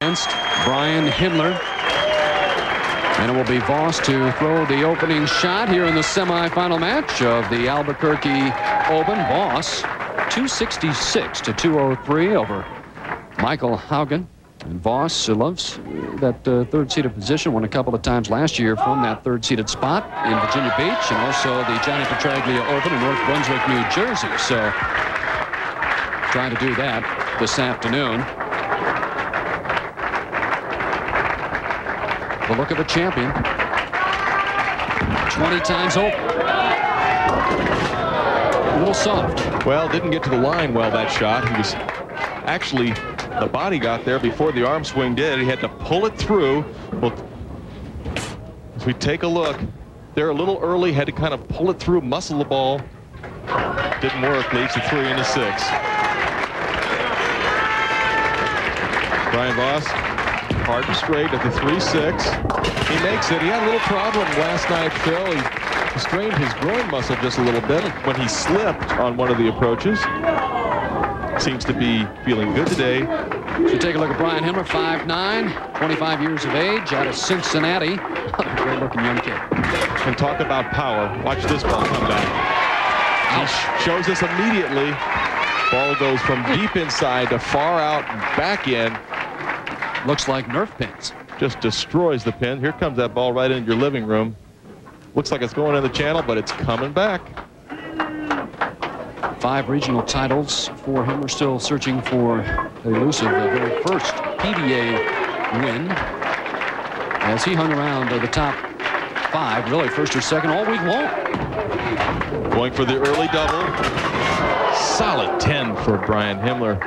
against Brian Himmler. And it will be Voss to throw the opening shot here in the semifinal match of the Albuquerque Open. Voss 266 to 203 over Michael Haugen. And Voss loves that third-seeded position. Won a couple of times last year from that third-seeded spot in Virginia Beach, and also the Johnny Petraglia Open in North Brunswick, New Jersey. So trying to do that this afternoon. The look of a champion. 20 times open. A little soft. Well, didn't get to the line well, that shot. He was actually, the body got there before the arm swing did. He had to pull it through. Well, as we take a look, they're a little early, had to kind of pull it through, muscle the ball. Didn't work, leaves the 3 and a 6. Brian-Voss, hard and straight at the 3-6. He makes it. He had a little problem last night, Phil. He strained his groin muscle just a little bit when he slipped on one of the approaches. Seems to be feeling good today. So take a look at Brian Himmler, 5'9", 25 years of age, out of Cincinnati. Great-looking young kid. And talk about power. Watch this ball come back. Ouch. He shows us immediately. Ball goes from deep inside to far out and back in. Looks like Nerf pins. Just destroys the pin. Here comes that ball right into your living room. Looks like it's going in the channel, but it's coming back. 5 regional titles for Himmler, still searching for the elusive very first PBA win, as he hung around the top 5, really first or second all week long. Going for the early double. Solid 10 for Brian Himmler.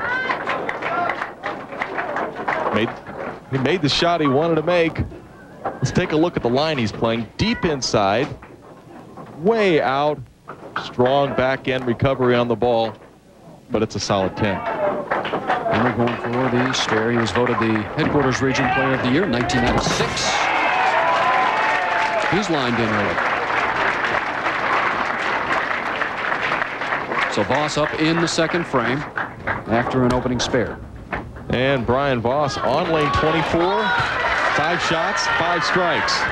He made the shot he wanted to make. Let's take a look at the line he's playing. Deep inside, way out. Strong back end recovery on the ball, but it's a solid 10. And we're going for the spare. He was voted the Headquarters Region Player of the Year in 1996. He's lined in early. So Voss up in the second frame after an opening spare. And Brian-Voss on lane 24. 5 shots, 5 strikes.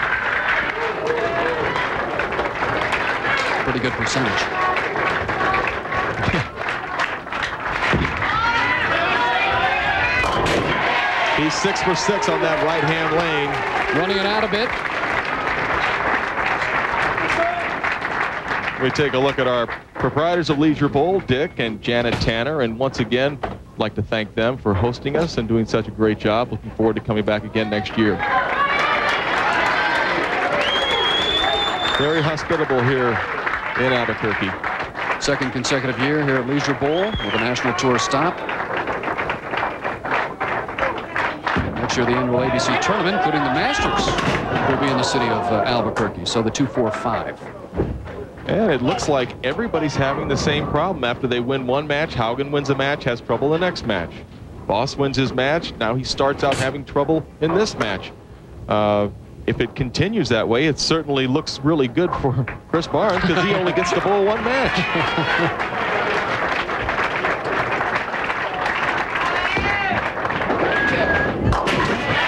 Pretty good percentage. He's 6 for 6 on that right-hand lane. Running it out a bit. We take a look at our proprietors of Leisure Bowl, Dick and Janet Tanner, and once again, I'd like to thank them for hosting us and doing such a great job. Looking forward to coming back again next year. Very hospitable here in Albuquerque. Second consecutive year here at Leisure Bowl with a national tour stop. Next year, the annual ABC tournament, including the Masters, will be in the city of Albuquerque. So the 2-4-5. And it looks like everybody's having the same problem. After they win one match, Haugen wins a match, has trouble the next match. Voss wins his match. Now he starts out having trouble in this match. If it continues that way, it certainly looks really good for Chris Barnes, because he only gets to bowl one match.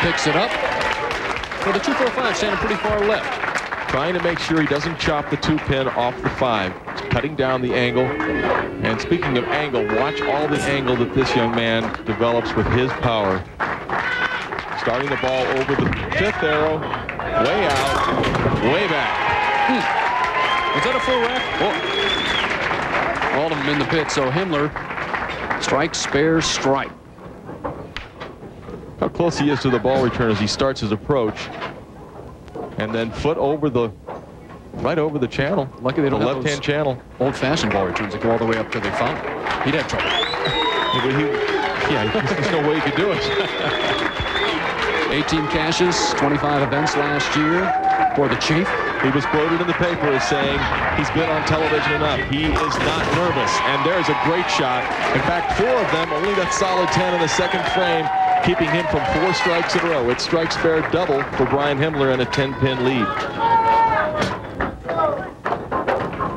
Picks it up. For the 2-4-5, standing pretty far left. Trying to make sure he doesn't chop the 2-pin off the 5. He's cutting down the angle. And speaking of angle, watch all the angle that this young man develops with his power. Starting the ball over the 5th arrow. Way out, way back. Is that a full rack? Oh. All of them in the pit. So Himmler, strike, spare, strike. How close he is to the ball return as he starts his approach. And then foot over the, right over the channel. Lucky they don't the have left-hand channel. Old-fashioned ball returns that go all the way up to the foul. He'd have trouble. Yeah, there's no way he could do it. 18 cashes, 25 events last year for the Chief. He was quoted in the paper as saying he's been on television enough. He is not nervous, and there's a great shot. In fact, 4 of them, only that solid 10 in the second frame, keeping him from 4 strikes in a row. It's strike spare double for Brian Himmler and a 10-pin lead.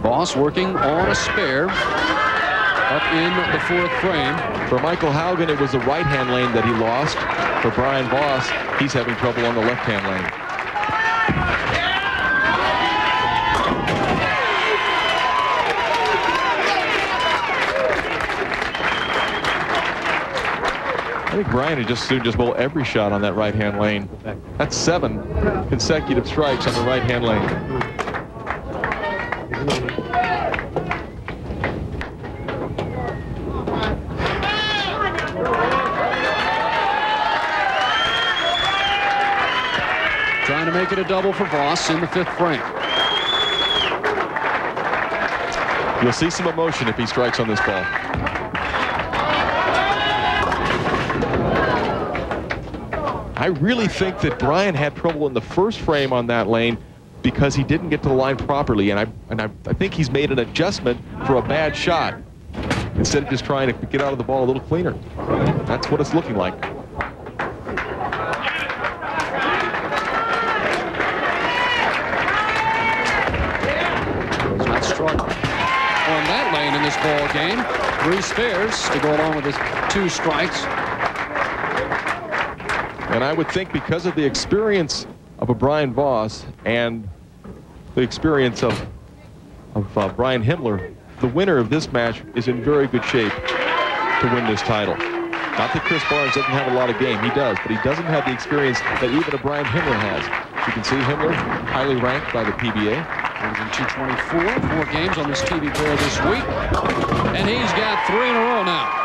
Voss working on a spare up in the 4th frame. For Michael Haugen, it was the right-hand lane that he lost. For Brian-Voss, he's having trouble on the left-hand lane. I think Brian had just soon just bowl every shot on that right-hand lane. That's 7 consecutive strikes on the right-hand lane. Trying to make it a double for Voss in the 5th frame. You'll see some emotion if he strikes on this ball. I really think that Brian had trouble in the 1st frame on that lane because he didn't get to the line properly, and I think he's made an adjustment for a bad shot instead of just trying to get out of the ball a little cleaner. That's what it's looking like. He's not struck on that lane in this ball game. 3 spares to go along with his 2 strikes. And I would think because of the experience of a Brian-Voss and the experience of Brian Himmler, the winner of this match is in very good shape to win this title. Not that Chris Barnes doesn't have a lot of game. He does, but he doesn't have the experience that even a Brian Himmler has. You can see Himmler highly ranked by the PBA. Division 224, 4 games on this TV player this week. And he's got 3 in a row now.